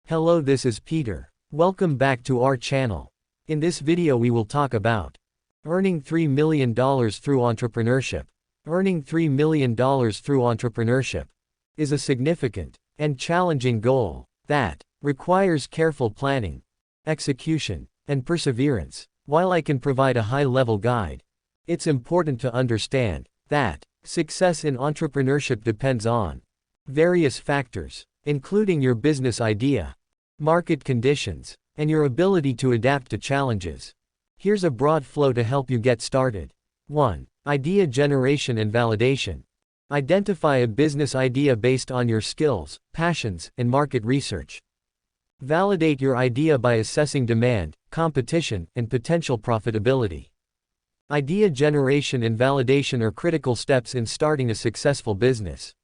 Hello, this is Peter. Welcome back to our channel. In this video we will talk about earning $3 million through entrepreneurship. Earning $3 million through entrepreneurship is a significant and challenging goal that requires careful planning, execution, and perseverance. While I can provide a high-level guide, it's important to understand that success in entrepreneurship depends on various factors, including your business idea, market conditions, and your ability to adapt to challenges. Here's a broad flow to help you get started. 1. Idea generation and validation. Identify a business idea based on your skills, passions, and market research. Validate your idea by assessing demand, competition, and potential profitability. Idea generation and validation are critical steps in starting a successful business.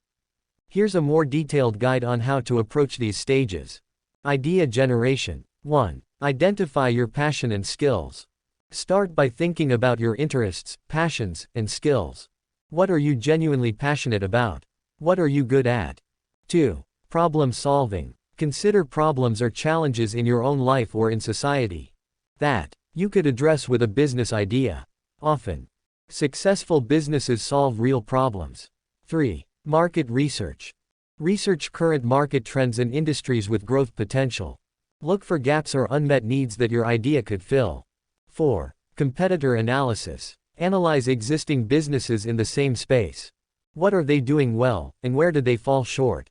Here's a more detailed guide on how to approach these stages. Idea generation. 1. Identify your passion and skills. Start by thinking about your interests, passions, and skills. What are you genuinely passionate about? What are you good at? 2. Problem solving. Consider problems or challenges in your own life or in society that you could address with a business idea. Often, successful businesses solve real problems. 3. Market research. Research current market trends and industries with growth potential. Look for gaps or unmet needs that your idea could fill. 4. Competitor analysis. Analyze existing businesses in the same space. What are they doing well, and where did they fall short?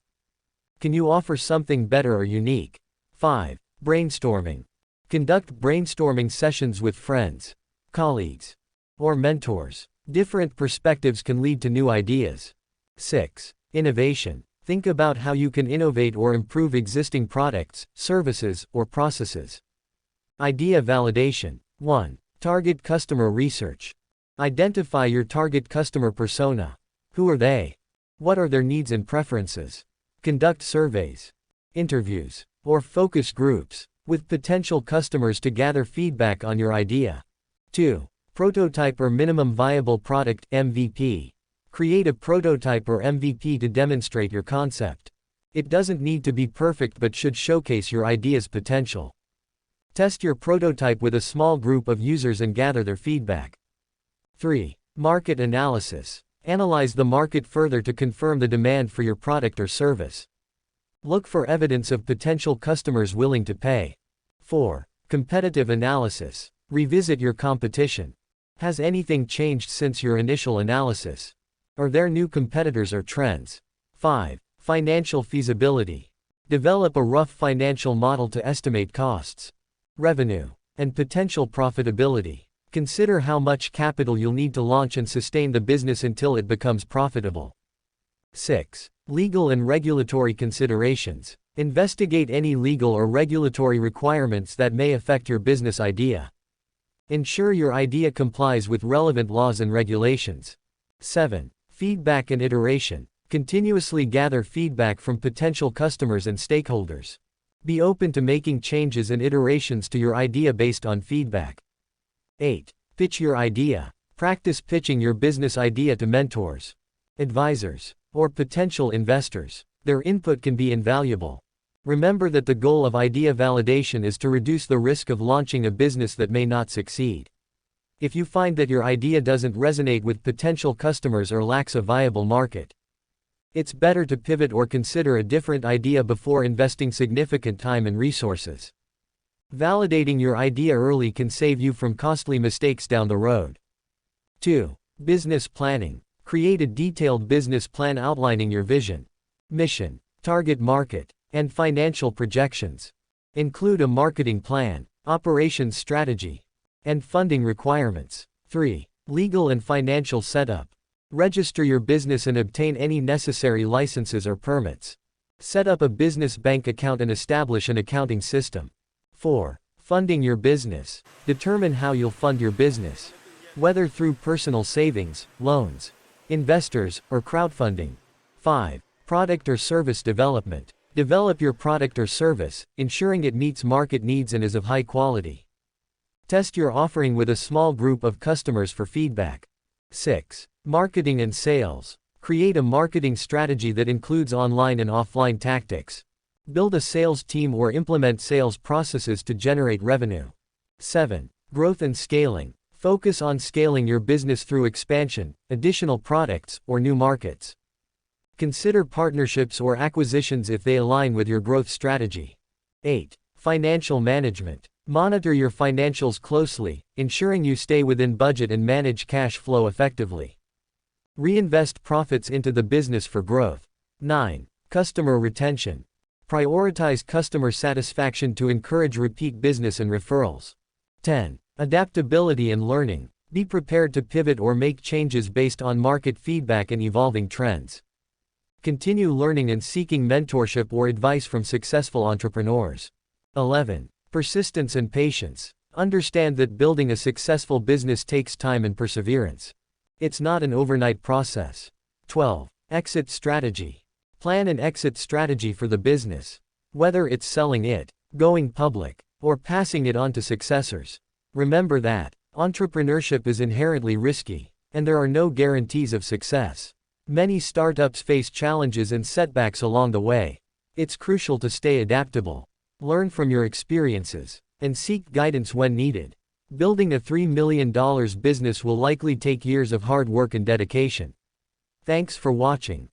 Can you offer something better or unique? 5. Brainstorming. Conduct brainstorming sessions with friends, colleagues, or mentors. Different perspectives can lead to new ideas. 6. Innovation. Think about how you can innovate or improve existing products, services, or processes. Idea validation. 1. Target customer research. Identify your target customer persona. Who are they? What are their needs and preferences? Conduct surveys, interviews, or focus groups with potential customers to gather feedback on your idea. 2. Prototype or minimum viable product (MVP). Create a prototype or MVP to demonstrate your concept. It doesn't need to be perfect but should showcase your idea's potential. Test your prototype with a small group of users and gather their feedback. 3. Market analysis. Analyze the market further to confirm the demand for your product or service. Look for evidence of potential customers willing to pay. 4. Competitive analysis. Revisit your competition. Has anything changed since your initial analysis? Are there new competitors or trends? 5. Financial feasibility. Develop a rough financial model to estimate costs, revenue, and potential profitability. Consider how much capital you'll need to launch and sustain the business until it becomes profitable. 6. Legal and regulatory considerations. Investigate any legal or regulatory requirements that may affect your business idea. Ensure your idea complies with relevant laws and regulations. 7. Feedback and iteration. Continuously gather feedback from potential customers and stakeholders. Be open to making changes and iterations to your idea based on feedback. 8. Pitch your idea. Practice pitching your business idea to mentors, advisors, or potential investors. Their input can be invaluable. Remember that the goal of idea validation is to reduce the risk of launching a business that may not succeed. If you find that your idea doesn't resonate with potential customers or lacks a viable market, it's better to pivot or consider a different idea before investing significant time and resources. Validating your idea early can save you from costly mistakes down the road. 2. Business planning. Create a detailed business plan outlining your vision, mission, target market, and financial projections. Include a marketing plan, operations strategy, and funding requirements. 3. Legal and financial setup. Register your business and obtain any necessary licenses or permits. Set up a business bank account and establish an accounting system. 4. Funding your business. Determine how you'll fund your business, whether through personal savings, loans, investors, or crowdfunding. 5. Product or service development. Develop your product or service, ensuring it meets market needs and is of high quality. Test your offering with a small group of customers for feedback. 6. Marketing and sales. Create a marketing strategy that includes online and offline tactics. Build a sales team or implement sales processes to generate revenue. 7. Growth and scaling. Focus on scaling your business through expansion, additional products, or new markets. Consider partnerships or acquisitions if they align with your growth strategy. 8. Financial management. Monitor your financials closely, ensuring you stay within budget and manage cash flow effectively. Reinvest profits into the business for growth. 9. Customer retention. Prioritize customer satisfaction to encourage repeat business and referrals. 10. Adaptability and learning. Be prepared to pivot or make changes based on market feedback and evolving trends. Continue learning and seeking mentorship or advice from successful entrepreneurs. 11. Persistence and patience. Understand that building a successful business takes time and perseverance. It's not an overnight process. 12. Exit strategy. Plan an exit strategy for the business. Whether it's selling it, going public, or passing it on to successors. Remember that entrepreneurship is inherently risky, and there are no guarantees of success. Many startups face challenges and setbacks along the way. It's crucial to stay adaptable, learn from your experiences, and seek guidance when needed. Building a $3 million business will likely take years of hard work and dedication. Thanks for watching.